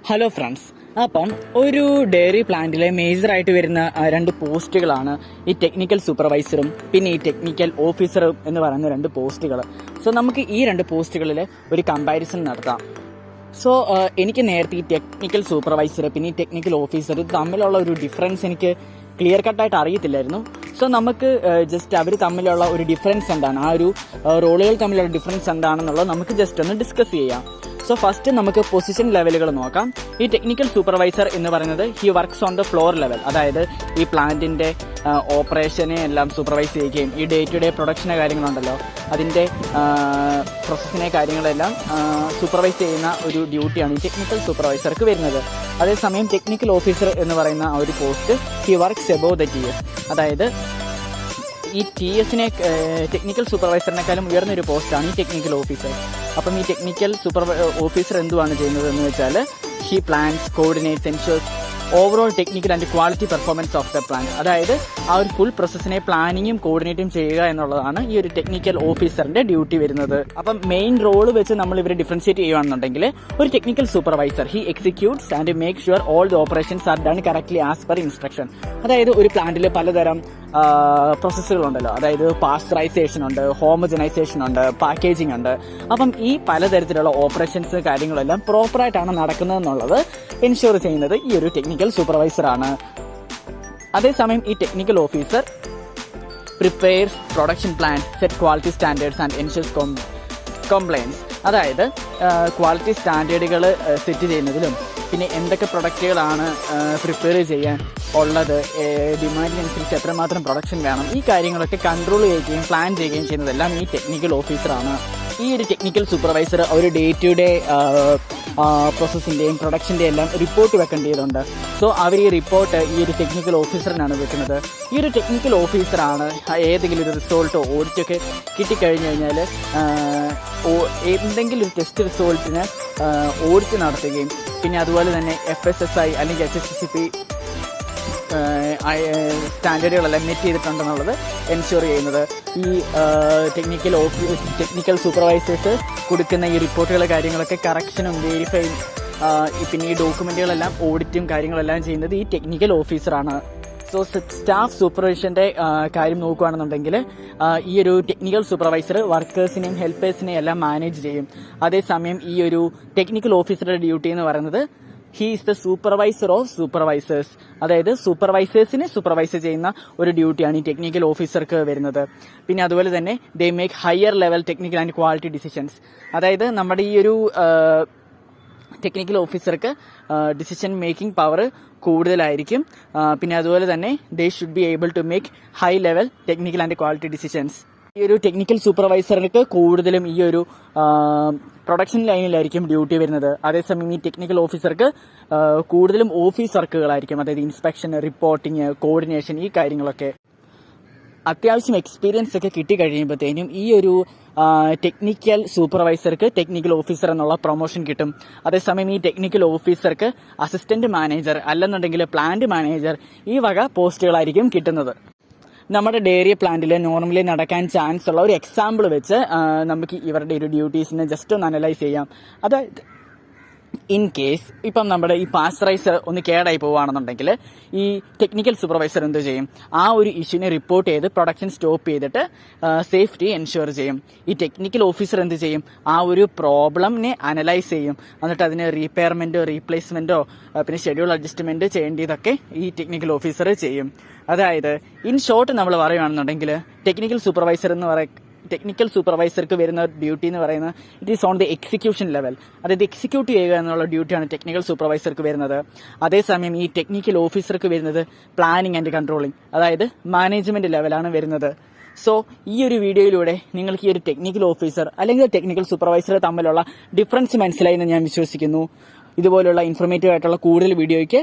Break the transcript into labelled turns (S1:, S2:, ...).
S1: Hello friends, അപ്പം ഒരു diary പ്ലാന്റിലെ മേജറായിട്ട് വരുന്ന രണ്ട് പോസ്റ്റുകളാണ് ഈ ടെക്നിക്കൽ സൂപ്പർവൈസറും പിന്നെ ഈ ടെക്നിക്കൽ ഓഫീസറും എന്ന് പറയുന്ന രണ്ട് പോസ്റ്റുകൾ. സോ നമുക്ക് ഈ രണ്ട് പോസ്റ്റുകളിൽ ഒരു കമ്പാരിസൺ നടത്താം. സോ എനിക്ക് നേരത്തെ ഈ ടെക്നിക്കൽ സൂപ്പർവൈസർ പിന്നെ ഈ ടെക്നിക്കൽ ഓഫീസർ തമ്മിലുള്ള ഒരു ഡിഫറൻസ് എനിക്ക് ക്ലിയർ കട്ടായിട്ട് അറിയത്തില്ലായിരുന്നു. സോ നമുക്ക് ജസ്റ്റ് അവർ തമ്മിലുള്ള ഒരു ഡിഫറൻസ് എന്താണ്, ആ ഒരു റോളുകൾ തമ്മിലുള്ള ഡിഫറൻസ് എന്താണെന്നുള്ളത് നമുക്ക് ജസ്റ്റ് ഒന്ന് ഡിസ്കസ് ചെയ്യാം. സോ ഫസ്റ്റ് നമുക്ക് പൊസിഷൻ ലെവലുകൾ നോക്കാം. ഈ ടെക്നിക്കൽ സൂപ്പർവൈസർ എന്ന് പറയുന്നത് he works on the floor level, അതായത് ഈ പ്ലാന്റിന്റെ ഓപ്പറേഷനെ എല്ലാം സൂപ്പർവൈസ് ചെയ്യുകയും ഈ ഡേ ടു ഡേ പ്രൊഡക്ഷനെ കാര്യങ്ങളുണ്ടല്ലോ അതിന്റെ പ്രോസസ്സിനെ കാര്യങ്ങളെല്ലാം സൂപ്പർവൈസ് ചെയ്യുന്ന ഒരു ഡ്യൂട്ടിയാണ് ഈ ടെക്നിക്കൽ സൂപ്പർവൈസർക്ക് വരുന്നത്. അതേസമയം ടെക്നിക്കൽ ഓഫീസർ എന്ന് പറയുന്ന ആ ഒരു post he works above the TS, അതായത് ഈ TSനെ ടെക്നിക്കൽ സൂപ്പർവൈസറിനേക്കാളും ഉയർന്നൊരു പോസ്റ്റാണ് ഈ ടെക്നിക്കൽ ഓഫീസർ. അപ്പം ഈ ടെക്നിക്കൽ ഓഫീസർ എന്തുവാണ് ചെയ്യുന്നത് എന്ന് വെച്ചാൽ he plans, coordinates, ensures overall technical and quality performance of the plan. അതായത് ആ ഒരു ഫുൾ പ്രോസസ്സിനെ പ്ലാനിങ്ങും കോർഡിനേറ്റും ചെയ്യുക എന്നുള്ളതാണ് ഈ ഒരു ടെക്നിക്കൽ ഓഫീസറിന്റെ ഡ്യൂട്ടി വരുന്നത്. അപ്പം മെയിൻ റോള് വെച്ച് നമ്മൾ ഇവരെ ഡിഫറൻഷിയേറ്റ് ചെയ്യുകയാണെന്നുണ്ടെങ്കിൽ ഒരു technical supervisor he executes and make sure all the operations are done correctly as per instruction. അതായത് ഒരു പ്ലാന്റിൽ പലതരം പ്രോസസ്സുകളുണ്ടല്ലോ, അതായത് പാസ്ചറൈസേഷൻ ഉണ്ട്, ഹോമജനൈസേഷൻ ഉണ്ട്, പാക്കേജിംഗ് ഉണ്ട്. അപ്പം ഈ പലതരത്തിലുള്ള ഓപ്പറേഷൻസ് കാര്യങ്ങളെല്ലാം പ്രോപ്പറായിട്ടാണ് നടക്കുന്നതെന്നുള്ളത് എൻഷുർ ചെയ്യുന്നത് ഈ ഒരു ടെക്നിക്കൽ സൂപ്പർവൈസർ ആണ്. അതേസമയം ഈ technical officer prepares production plan, set quality standards and എൻഷുർസ് compliance. അതായത് ക്വാളിറ്റി സ്റ്റാൻഡേർഡുകൾ സെറ്റ് ചെയ്യുന്നതിലും പിന്നെ എന്തൊക്കെ പ്രൊഡക്റ്റുകളാണ് പ്രിപ്പയർ ചെയ്യാൻ ഉള്ളത്, ഡിമാൻഡിനനുസരിച്ച് എത്രമാത്രം പ്രൊഡക്ഷൻ വേണം, ഈ കാര്യങ്ങളൊക്കെ കൺട്രോൾ ചെയ്യുകയും പ്ലാൻ ചെയ്യുകയും ചെയ്യുന്നതെല്ലാം ഈ ടെക്നിക്കൽ ഓഫീസറാണ്. ഈ ഒരു ടെക്നിക്കൽ സൂപ്പർവൈസർ ഒരു ഡേ ടു ഡേ പ്രോസസ്സിൻ്റെയും പ്രൊഡക്ഷൻ്റെയും എല്ലാം റിപ്പോർട്ട് വെക്കേണ്ടതുണ്ട്. സോ അവർ ഈ റിപ്പോർട്ട് ഈ ഒരു ടെക്നിക്കൽ ഓഫീസറിനാണ് വെക്കുന്നത്. ഈ ഒരു ടെക്നിക്കൽ ഓഫീസറാണ് ഏതെങ്കിലും ഒരു റിസൾട്ടോ ഓഡിറ്റൊക്കെ കിട്ടിക്കഴിഞ്ഞു കഴിഞ്ഞാൽ എന്തെങ്കിലും ഒരു ടെസ്റ്റ് റിസൾട്ടിന് ഓഡിറ്റ് നടത്തുകയും പിന്നെ അതുപോലെ തന്നെ FSSAI അല്ലെങ്കിൽ HACCP സ്റ്റാൻഡേർഡുകളെല്ലാം മെറ്റ് ചെയ്തിട്ടുണ്ടെന്നുള്ളത് എൻഷുർ ചെയ്യുന്നത് ഈ ടെക്നിക്കൽ സൂപ്പർവൈസേഴ്സ് കൊടുക്കുന്ന ഈ റിപ്പോർട്ടുകൾ കാര്യങ്ങളൊക്കെ കറക്ഷനും വെരിഫൈയും പിന്നെ ഈ ഡോക്യുമെന്റുകളെല്ലാം ഓഡിറ്റും കാര്യങ്ങളെല്ലാം ചെയ്യുന്നത് ഈ ടെക്നിക്കൽ ഓഫീസറാണ്. സോ സ്റ്റാഫ് സൂപ്പർവിഷന്റെ കാര്യം നോക്കുകയാണെന്നുണ്ടെങ്കിൽ ഈ ഒരു ടെക്നിക്കൽ സൂപ്പർവൈസർ വർക്കേഴ്സിനെയും ഹെൽപ്പേഴ്സിനെയും എല്ലാം മാനേജ് ചെയ്യും. അതേസമയം ഈ ഒരു ടെക്നിക്കൽ ഓഫീസറുടെ ഡ്യൂട്ടി എന്ന് പറയുന്നത് he is the supervisor of supervisors, അതായത് സൂപ്പർവൈസേഴ്സിനെ സൂപ്പർവൈസ് ചെയ്യുന്ന ഒരു ഡ്യൂട്ടിയാണ് ഈ ടെക്നിക്കൽ ഓഫീസർക്ക് വരുന്നത്. പിന്നെ അതുപോലെ തന്നെ they make higher level technical and quality decisions. അതായത് നമ്മുടെ ഈ ഒരു ടെക്നിക്കൽ ഓഫീസർക്ക് ഡിസിഷൻ മേക്കിംഗ് പവർ കൂടുതലായിരിക്കും. പിന്നെ അതുപോലെ തന്നെ they should be able to make high level technical and quality decisions. ഈ ഒരു ടെക്നിക്കൽ സൂപ്പർവൈസർക്ക് കൂടുതലും ഈ ഒരു പ്രൊഡക്ഷൻ ലൈനിലായിരിക്കും ഡ്യൂട്ടി വരുന്നത്. അതേസമയം ഈ ടെക്നിക്കൽ ഓഫീസർക്ക് കൂടുതലും ഓഫീസ് വർക്കുകളായിരിക്കും, അതായത് ഇൻസ്പെക്ഷൻ, റിപ്പോർട്ടിങ്, കോർഡിനേഷൻ, ഈ കാര്യങ്ങളൊക്കെ. അത്യാവശ്യം എക്സ്പീരിയൻസ് ഒക്കെ കിട്ടിക്കഴിയുമ്പോഴത്തേനും ഈ ഒരു ടെക്നിക്കൽ സൂപ്പർവൈസർക്ക് ടെക്നിക്കൽ ഓഫീസർ എന്നുള്ള പ്രൊമോഷൻ കിട്ടും. അതേസമയം ഈ ടെക്നിക്കൽ ഓഫീസർക്ക് അസിസ്റ്റന്റ് മാനേജർ അല്ലെന്നുണ്ടെങ്കിൽ പ്ലാന്റ് മാനേജർ ഈ വക പോസ്റ്റുകളായിരിക്കും കിട്ടുന്നത്. നമ്മുടെ ഡയറി പ്ലാന്റിൽ നോർമലി നടക്കാൻ ചാൻസ് ഉള്ള ഒരു എക്സാമ്പിൾ വെച്ച് നമുക്ക് ഇവരുടെ ഒരു ഡ്യൂട്ടീസിനെ ജസ്റ്റ് ഒന്ന് അനലൈസ് ചെയ്യാം. അതായത് ഇൻ കേസ് ഇപ്പം നമ്മുടെ ഈ പാസ്ചറൈസർ ഒന്ന് കേടായി പോവുകയാണെന്നുണ്ടെങ്കിൽ ഈ ടെക്നിക്കൽ സൂപ്പർവൈസർ എന്ത് ചെയ്യും, ആ ഒരു ഇഷ്യൂനെ റിപ്പോർട്ട് ചെയ്ത് പ്രൊഡക്ഷൻ സ്റ്റോപ്പ് ചെയ്തിട്ട് സേഫ്റ്റി എൻഷുർ ചെയ്യും. ഈ ടെക്നിക്കൽ ഓഫീസർ എന്ത് ചെയ്യും, ആ ഒരു പ്രോബ്ലമിനെ അനലൈസ് ചെയ്യും, എന്നിട്ട് അതിന് റീപെയർമെന്റോ റീപ്ലേസ്മെന്റോ പിന്നെ ഷെഡ്യൂൾ അഡ്ജസ്റ്റ്മെന്റ് ചെയ്യേണ്ടതൊക്കെ ഈ ടെക്നിക്കൽ ഓഫീസർ ചെയ്യും. അതായത് ഇൻ ഷോർട്ട് നമ്മൾ പറയുകയാണെന്നുണ്ടെങ്കിൽ ടെക്നിക്കൽ സൂപ്പർവൈസർക്ക് വരുന്ന ഡ്യൂട്ടി എന്ന് പറയുന്നത് it is on the execution level, അതായത് എക്സിക്യൂട്ട് ചെയ്യുക എന്നുള്ള ഡ്യൂട്ടിയാണ് ടെക്നിക്കൽ സൂപ്പർവൈസർക്ക് വരുന്നത്. അതേസമയം ഈ ടെക്നിക്കൽ ഓഫീസർക്ക് വരുന്നത് പ്ലാനിങ് ആൻഡ് കൺട്രോളിങ്, അതായത് മാനേജ്മെന്റ് ലെവലാണ് വരുന്നത്. സോ ഈ ഒരു വീഡിയോയിലൂടെ നിങ്ങൾക്ക് ഈ ഒരു ടെക്നിക്കൽ ഓഫീസർ അല്ലെങ്കിൽ ടെക്നിക്കൽ സൂപ്പർവൈസർ തമ്മിലുള്ള ഡിഫറൻസ് മനസ്സിലായി എന്ന് ഞാൻ വിശ്വസിക്കുന്നു. ഇതുപോലുള്ള ഇൻഫോർമേറ്റീവ് ആയിട്ടുള്ള കൂടുതൽ വീഡിയോയ്ക്ക്